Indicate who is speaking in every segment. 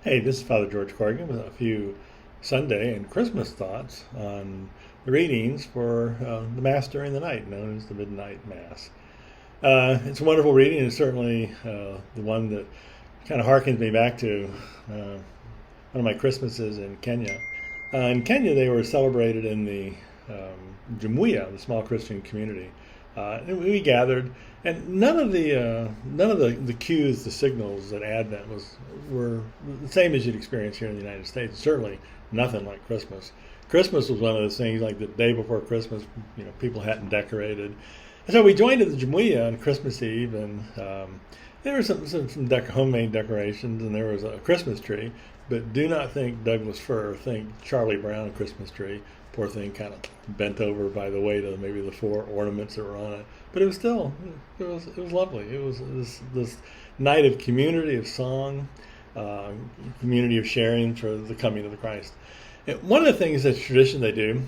Speaker 1: Hey, this is Father George Corrigan with a few Sunday and Christmas thoughts on the readings for the Mass during the night, known as the Midnight Mass. It's a wonderful reading. It's certainly the one that kind of harkens me back to one of my Christmases in Kenya. In Kenya, they were celebrated in the Jumuiya, the small Christian community. And we gathered, and none of the cues, the signals at Advent were the same as you'd experience here in the United States. Certainly nothing like Christmas. Christmas was one of those things like the day before Christmas, people hadn't decorated. And so we joined at the Jumuiya on Christmas Eve, and there were some homemade decorations, and there was a Christmas tree. But do not think Douglas fir. Think Charlie Brown Christmas tree. Poor thing, kind of bent over by the weight of maybe the four ornaments that were on it. But it was still, it was lovely. It was this night of community, of song, community of sharing for the coming of the Christ. And one of the things that's tradition they do,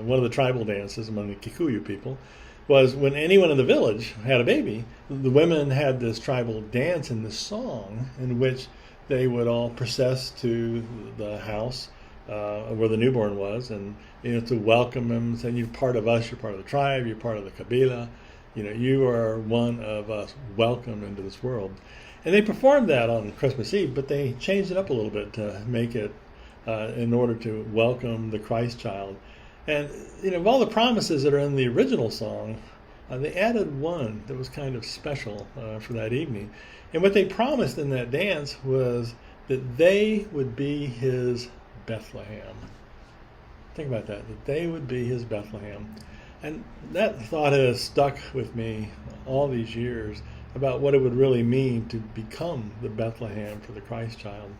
Speaker 1: one of the tribal dances among the Kikuyu people, was when anyone in the village had a baby, the women had this tribal dance and this song in which they would all process to the house where the newborn was, and to welcome him, saying, "You're part of us. You're part of the tribe. You're part of the Kabila. You are one of us. Welcome into this world." And they performed that on Christmas Eve, but they changed it up a little bit to make it in order to welcome the Christ child. And of all the promises that are in the original song, they added one that was kind of special for that evening. And what they promised in that dance was that they would be his Bethlehem. Think about that they would be his Bethlehem. And that thought has stuck with me all these years about what it would really mean to become the Bethlehem for the Christ child.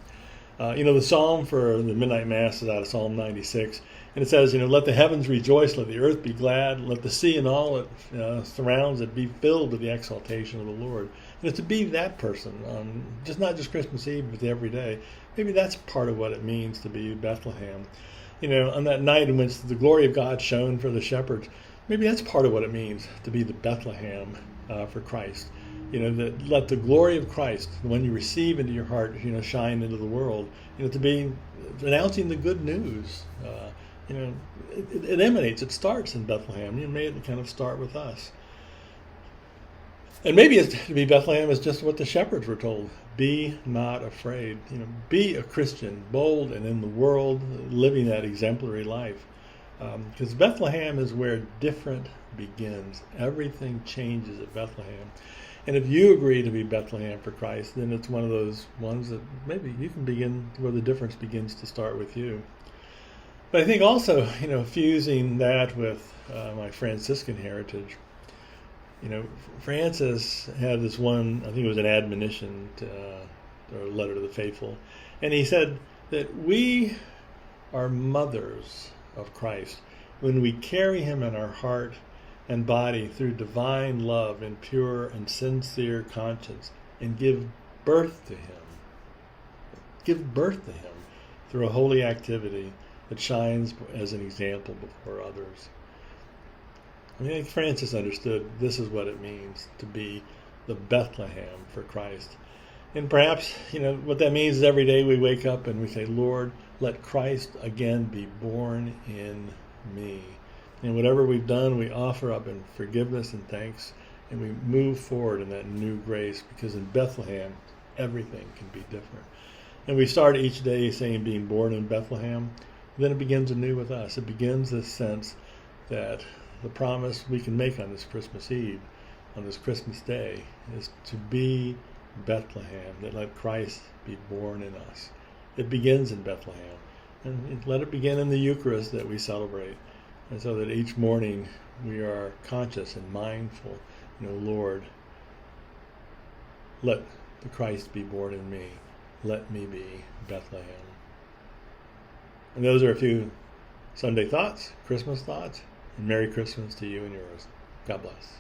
Speaker 1: The psalm for the Midnight Mass is out of Psalm 96, and it says, "Let the heavens rejoice, let the earth be glad, let the sea and all it surrounds it be filled with the exaltation of the Lord." And it's to be that person, not just Christmas Eve, but every day. Maybe that's part of what it means to be Bethlehem. On that night in which the glory of God shone for the shepherds, maybe that's part of what it means to be the Bethlehem for Christ. That let the glory of Christ, the one you receive into your heart, shine into the world. To be announcing the good news. It emanates. It starts in Bethlehem. May it kind of start with us. And maybe to be Bethlehem is just what the shepherds were told. Be not afraid. Be a Christian, bold and in the world, living that exemplary life. Because Bethlehem is where different begins. Everything changes at Bethlehem. And if you agree to be Bethlehem for Christ, then it's one of those ones that maybe you can begin where the difference begins to start with you. But I think also, fusing that with my Franciscan heritage, Francis had this one, I think it was an admonition or a letter to the faithful, and he said that we are mothers of Christ when we carry him in our heart and body through divine love and pure and sincere conscience, and give birth to him. Give birth to him through a holy activity that shines as an example before others. I think Francis understood this is what it means to be the Bethlehem for Christ. And perhaps, what that means is every day we wake up and we say, "Lord, let Christ again be born in me." And whatever we've done, we offer up in forgiveness and thanks, and we move forward in that new grace, because in Bethlehem, everything can be different. And we start each day saying being born in Bethlehem, then it begins anew with us. It begins this sense that the promise we can make on this Christmas Eve, on this Christmas day, is to be Bethlehem, that let Christ be born in us. It begins in Bethlehem, and let it begin in the Eucharist that we celebrate. And so that each morning we are conscious and mindful, Lord, let the Christ be born in me. Let me be Bethlehem. And those are a few Sunday thoughts, Christmas thoughts, and Merry Christmas to you and yours. God bless.